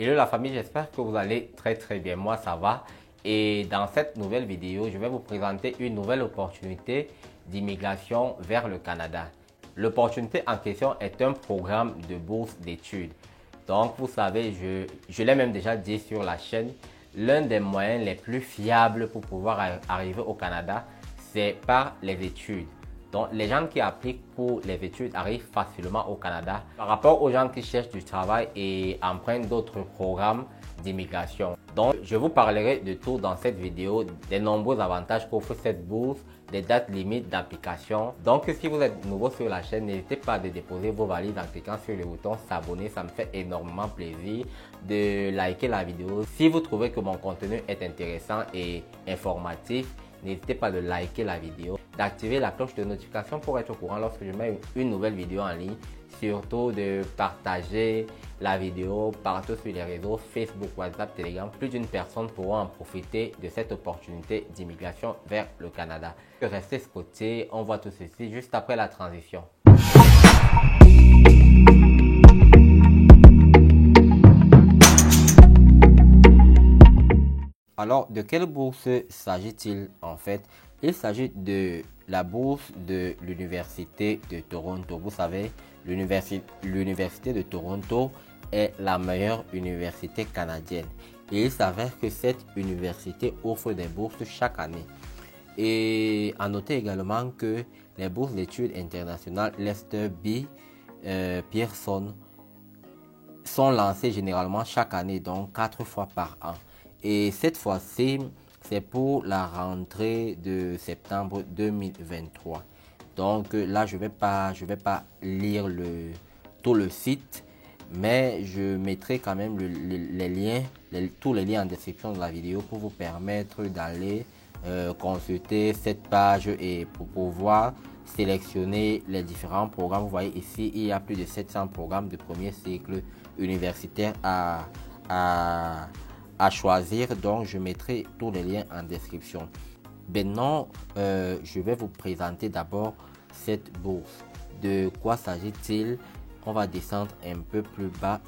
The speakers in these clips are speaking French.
Hello la famille, j'espère que vous allez très bien. Moi ça va. Et dans cette nouvelle vidéo, je vais vous présenter une nouvelle opportunité d'immigration vers le Canada. L'opportunité en question est un programme de bourse d'études. Donc vous savez, je l'ai même déjà dit sur la chaîne, l'un des moyens les plus fiables pour pouvoir arriver au Canada, c'est par les études. Donc, les gens qui appliquent pour les études arrivent facilement au Canada par rapport aux gens qui cherchent du travail et empruntent d'autres programmes d'immigration. Donc, je vous parlerai de tout dans cette vidéo, des nombreux avantages qu'offre cette bourse, des dates limites d'application. Donc, si vous êtes nouveau sur la chaîne, n'hésitez pas à déposer vos valises en cliquant sur le bouton s'abonner. Ça me fait énormément plaisir de liker la vidéo. Si vous trouvez que mon contenu est intéressant et informatif, n'hésitez pas de liker la vidéo, d'activer la cloche de notification pour être au courant lorsque je mets une nouvelle vidéo en ligne. Surtout de partager la vidéo partout sur les réseaux Facebook, WhatsApp, Telegram. Plus d'une personne pourra en profiter de cette opportunité d'immigration vers le Canada. Restez scotché, on voit tout ceci juste après la transition. Alors, de quelle bourse s'agit-il en fait? Il s'agit de la bourse de l'Université de Toronto. Vous savez, l'Université de Toronto est la meilleure université canadienne. Et il s'avère que cette université offre des bourses chaque année. Et à noter également que les bourses d'études internationales Lester B. Pearson sont lancées généralement chaque année, donc 4 fois par an. Et cette fois-ci, c'est pour la rentrée de septembre 2023. Donc là, je vais pas lire tout le site, mais je mettrai quand même les liens, tous les liens en description de la vidéo pour vous permettre d'aller consulter cette page et pour pouvoir sélectionner les différents programmes. Vous voyez ici, il y a plus de 700 programmes de premier cycle universitaire à choisir, donc je mettrai tous les liens en description. Maintenant, je vais vous présenter d'abord cette bourse. De quoi s'agit-il? On va descendre un peu plus bas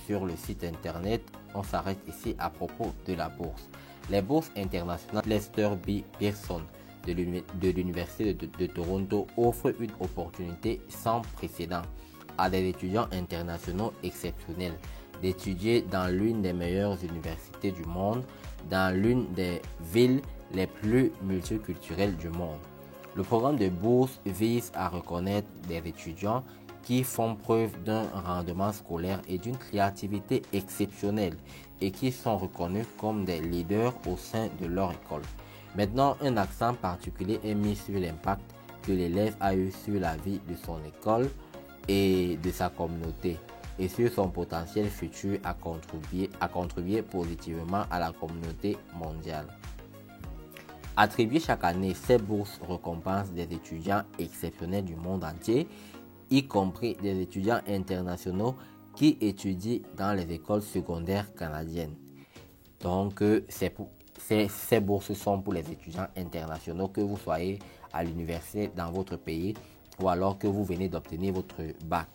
sur le site internet. On s'arrête ici à propos de la bourse. Les bourses internationales Lester B. Pearson de l'Université de Toronto offrent une opportunité sans précédent à des étudiants internationaux exceptionnels d'étudier dans l'une des meilleures universités du monde, dans l'une des villes les plus multiculturelles du monde. Le programme de bourse vise à reconnaître des étudiants qui font preuve d'un rendement scolaire et d'une créativité exceptionnelle et qui sont reconnus comme des leaders au sein de leur école. Maintenant, un accent particulier est mis sur l'impact que l'élève a eu sur la vie de son école et de sa communauté, et sur son potentiel futur à contribuer positivement à la communauté mondiale. Attribuées chaque année, ces bourses récompensent des étudiants exceptionnels du monde entier, y compris des étudiants internationaux qui étudient dans les écoles secondaires canadiennes. Donc, ces bourses sont pour les étudiants internationaux, que vous soyez à l'université dans votre pays ou alors que vous venez d'obtenir votre bac.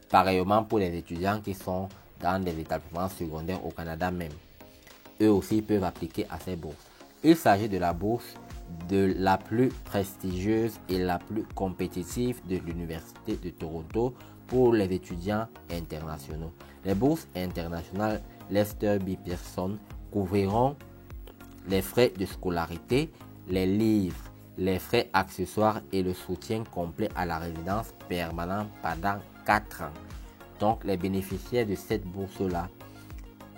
Pareillement pour les étudiants qui sont dans des établissements secondaires au Canada même. Eux aussi peuvent appliquer à ces bourses. Il s'agit de la bourse de la plus prestigieuse et la plus compétitive de l'Université de Toronto pour les étudiants internationaux. Les bourses internationales Lester B. Pearson couvriront les frais de scolarité, les livres, les frais accessoires et le soutien complet à la résidence permanente pendant 4 ans. Donc les bénéficiaires de cette bourse-là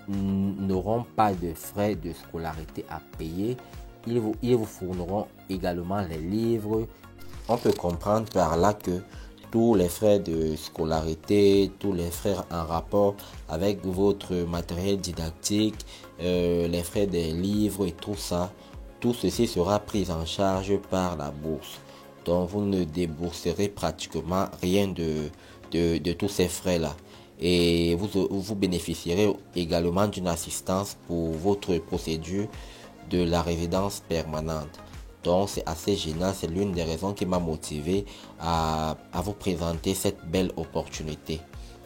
n'auront pas de frais de scolarité à payer. Ils vous fourniront également les livres. On peut comprendre par là que tous les frais de scolarité, tous les frais en rapport avec votre matériel didactique, les frais des livres et tout ça, tout ceci sera pris en charge par la bourse. Donc vous ne débourserez pratiquement rien de tous ces frais-là. Et vous bénéficierez également d'une assistance pour votre procédure de la résidence permanente. Donc c'est assez génial, c'est l'une des raisons qui m'a motivé à vous présenter cette belle opportunité.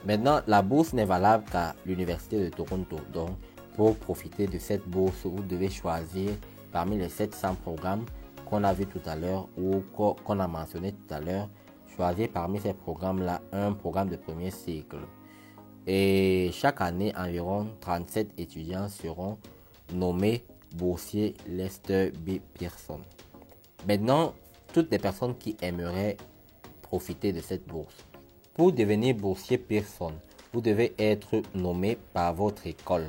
Maintenant, la bourse n'est valable qu'à l'Université de Toronto. Donc, pour profiter de cette bourse, vous devez choisir parmi les 700 programmes qu'on a vu tout à l'heure ou qu'on a mentionné tout à l'heure. Choisir parmi ces programmes-là un programme de premier cycle. Et chaque année, environ 37 étudiants seront nommés boursiers Lester B. Pearson. Maintenant, toutes les personnes qui aimeraient profiter de cette bourse. Pour devenir boursier Pearson, vous devez être nommé par votre école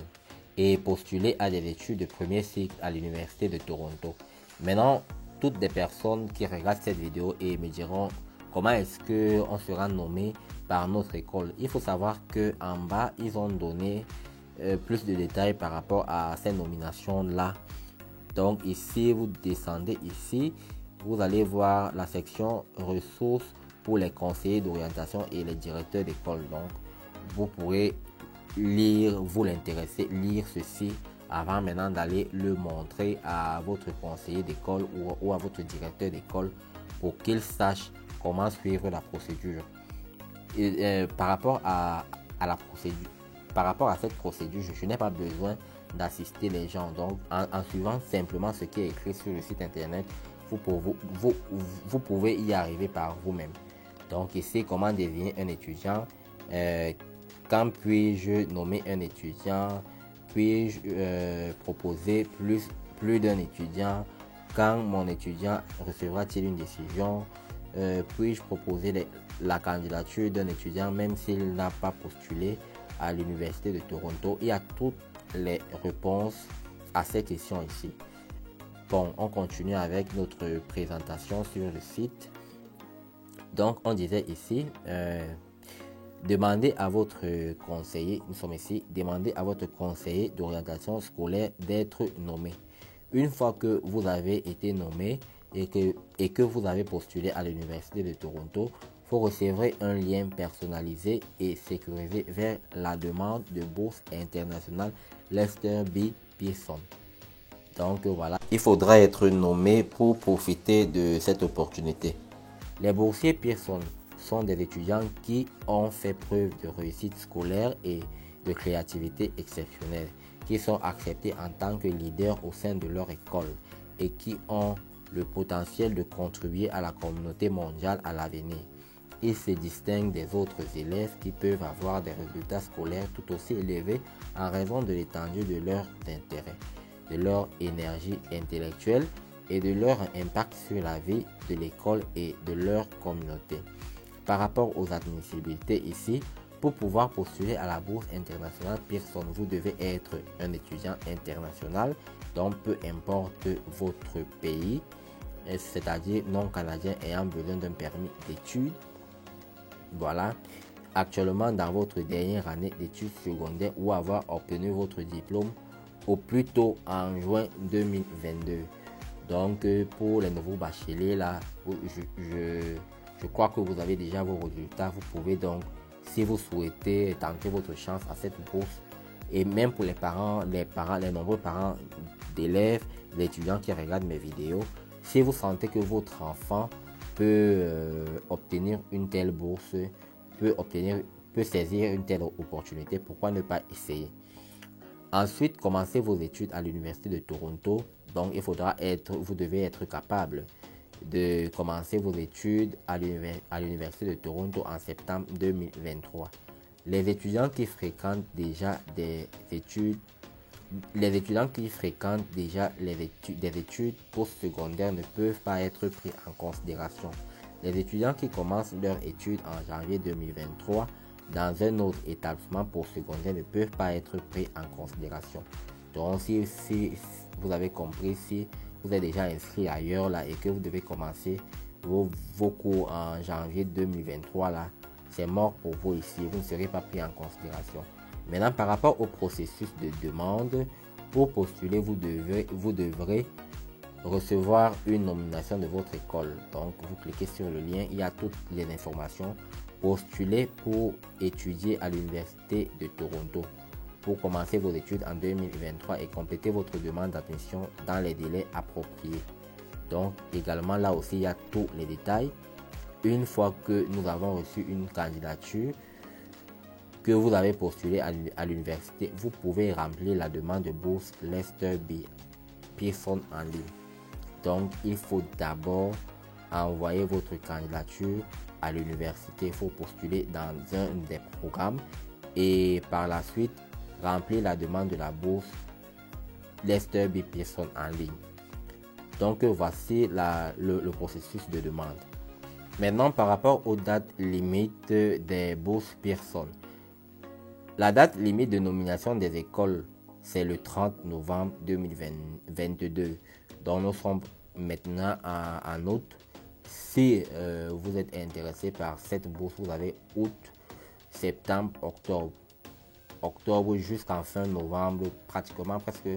et postuler à des études de premier cycle à l'Université de Toronto. Maintenant, toutes les personnes qui regardent cette vidéo et me diront comment est-ce qu'on sera nommé par notre école. Il faut savoir qu'en bas, ils ont donné plus de détails par rapport à ces nominations-là. Donc ici, vous descendez ici, vous allez voir la section ressources pour les conseillers d'orientation et les directeurs d'école. Donc, vous pourrez lire, vous l'intéresser, lire ceci avant maintenant d'aller le montrer à votre conseiller d'école ou à votre directeur d'école pour qu'il sache comment suivre la procédure. Et, par rapport à la procédure, par rapport à cette procédure, je n'ai pas besoin d'assister les gens. Donc, en suivant simplement ce qui est écrit sur le site internet, vous pouvez y arriver par vous-même. Donc, ici, comment désigner un étudiant, quand puis-je nommer un étudiant, puis-je proposer plus d'un étudiant, quand mon étudiant recevra-t-il une décision, puis-je proposer la candidature d'un étudiant même s'il n'a pas postulé à l'Université de Toronto. Il y a toutes les réponses à ces questions ici. Bon, on continue avec notre présentation sur le site. Donc, on disait ici, demandez à votre conseiller, nous sommes ici, demandez à votre conseiller d'orientation scolaire d'être nommé. Une fois que vous avez été nommé et que vous avez postulé à l'Université de Toronto, vous recevrez un lien personnalisé et sécurisé vers la demande de bourse internationale Lester B. Pearson. Donc voilà, il faudra être nommé pour profiter de cette opportunité. Les boursiers Pearson sont des étudiants qui ont fait preuve de réussite scolaire et de créativité exceptionnelle, qui sont acceptés en tant que leaders au sein de leur école et qui ont le potentiel de contribuer à la communauté mondiale à l'avenir. Ils se distinguent des autres élèves qui peuvent avoir des résultats scolaires tout aussi élevés en raison de l'étendue de leurs intérêts, de leur énergie intellectuelle et de leur impact sur la vie de l'école et de leur communauté. Par rapport aux admissibilités ici, pour pouvoir postuler à la bourse internationale Pearson, vous devez être un étudiant international, donc peu importe votre pays, c'est-à-dire non canadien ayant besoin d'un permis d'études. Voilà, actuellement dans votre dernière année d'études secondaires ou avoir obtenu votre diplôme au plus tôt en juin 2022. Donc pour les nouveaux bacheliers là, je crois que vous avez déjà vos résultats. Vous pouvez donc, si vous souhaitez tenter votre chance à cette bourse, et même pour les nombreux parents d'élèves, d'étudiants qui regardent mes vidéos, si vous sentez que votre enfant peut obtenir une telle bourse, peut saisir une telle opportunité, pourquoi ne pas essayer? Ensuite, commencez vos études à l'Université de Toronto. Donc, vous devez être capable de commencer vos études à l'Université de Toronto en septembre 2023. Les étudiants qui fréquentent déjà des études postsecondaires ne peuvent pas être pris en considération. Les étudiants qui commencent leurs études en janvier 2023 dans un autre établissement postsecondaire ne peuvent pas être pris en considération. Donc si vous avez compris, si vous êtes déjà inscrit ailleurs là et que vous devez commencer vos cours en janvier 2023 là, c'est mort pour vous ici, vous ne serez pas pris en considération. Maintenant, par rapport au processus de demande, pour postuler, vous devrez recevoir une nomination de votre école. Donc, vous cliquez sur le lien, il y a toutes les informations. Postuler pour étudier à l'Université de Toronto. Pour commencer vos études en 2023 et compléter votre demande d'admission dans les délais appropriés. Donc, également, là aussi, il y a tous les détails. Une fois que nous avons reçu une candidature, que vous avez postulé à l'université, vous pouvez remplir la demande de bourse Lester B. Pearson en ligne. Donc, il faut d'abord envoyer votre candidature à l'université. Il faut postuler dans un des programmes et par la suite, remplir la demande de la bourse Lester B. Pearson en ligne. Donc, voici le processus de demande. Maintenant, par rapport aux dates limites des bourses Pearson. La date limite de nomination des écoles, c'est le 30 novembre 2022. Donc, nous sommes maintenant en août. Si vous êtes intéressé par cette bourse, vous avez août, septembre, octobre. Octobre jusqu'en fin novembre, pratiquement presque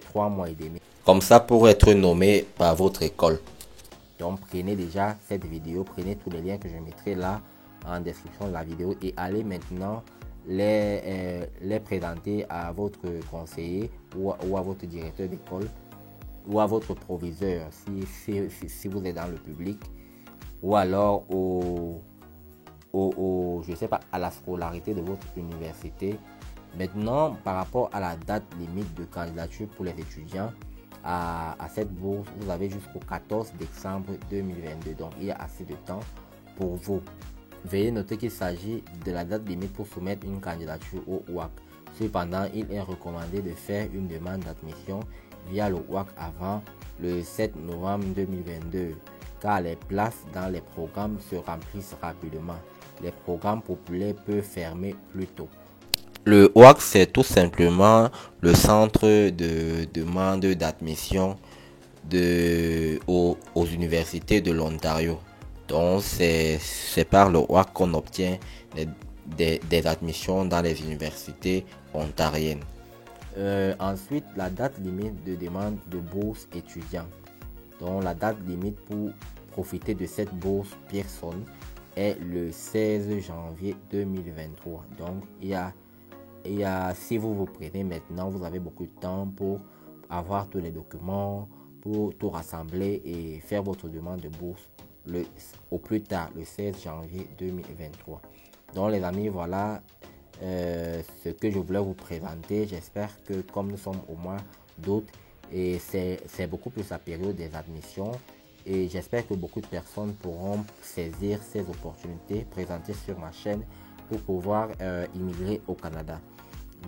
3 mois et demi. Comme ça, pour être nommé par votre école. Donc, prenez déjà cette vidéo, prenez tous les liens que je mettrai là en description de la vidéo et allez maintenant les présenter à votre conseiller ou à votre directeur d'école ou à votre proviseur si vous êtes dans le public, ou alors je sais pas, à la scolarité de votre université. Maintenant, par rapport à la date limite de candidature pour les étudiants à cette bourse, vous avez jusqu'au 14 décembre 2022. Donc, il y a assez de temps pour vous. Veuillez noter qu'il s'agit de la date limite pour soumettre une candidature au WAC. Cependant, il est recommandé de faire une demande d'admission via le WAC avant le 7 novembre 2022, car les places dans les programmes se remplissent rapidement. Les programmes populaires peuvent fermer plus tôt. Le WAC, c'est tout simplement le centre de demande d'admission aux universités de l'Ontario. Donc, c'est par le WAC qu'on obtient des admissions dans les universités ontariennes. Ensuite, la date limite de demande de bourse étudiant. Donc, la date limite pour profiter de cette bourse Pearson est le 16 janvier 2023. Donc, si vous vous prenez maintenant, vous avez beaucoup de temps pour avoir tous les documents, pour tout rassembler et faire votre demande de bourse au plus tard, le 16 janvier 2023. Donc, les amis, voilà ce que je voulais vous présenter. J'espère que comme nous sommes au mois d'août et c'est beaucoup plus la période des admissions, et j'espère que beaucoup de personnes pourront saisir ces opportunités présentées sur ma chaîne pour pouvoir immigrer au Canada.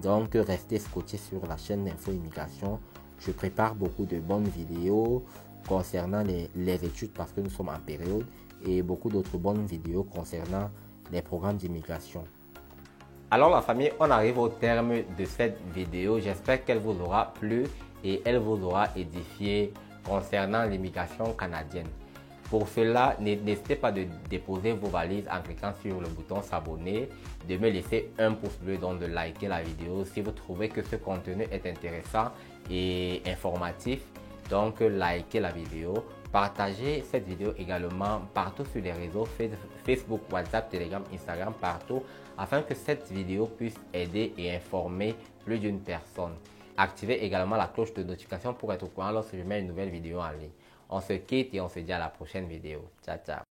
Donc, restez scotchés sur la chaîne d'Info Immigration. Je prépare beaucoup de bonnes vidéos concernant les études parce que nous sommes en période, et beaucoup d'autres bonnes vidéos concernant les programmes d'immigration. Alors la famille, on arrive au terme de cette vidéo. J'espère qu'elle vous aura plu et elle vous aura édifié concernant l'immigration canadienne. Pour cela, n'hésitez pas de déposer vos valises en cliquant sur le bouton s'abonner, de me laisser un pouce bleu, donc de liker la vidéo si vous trouvez que ce contenu est intéressant et informatif. Donc likez la vidéo, partagez cette vidéo également partout sur les réseaux Facebook, WhatsApp, Telegram, Instagram, partout, afin que cette vidéo puisse aider et informer plus d'une personne. Activez également la cloche de notification pour être au courant lorsque je mets une nouvelle vidéo en ligne. On se quitte et on se dit à la prochaine vidéo. Ciao, ciao.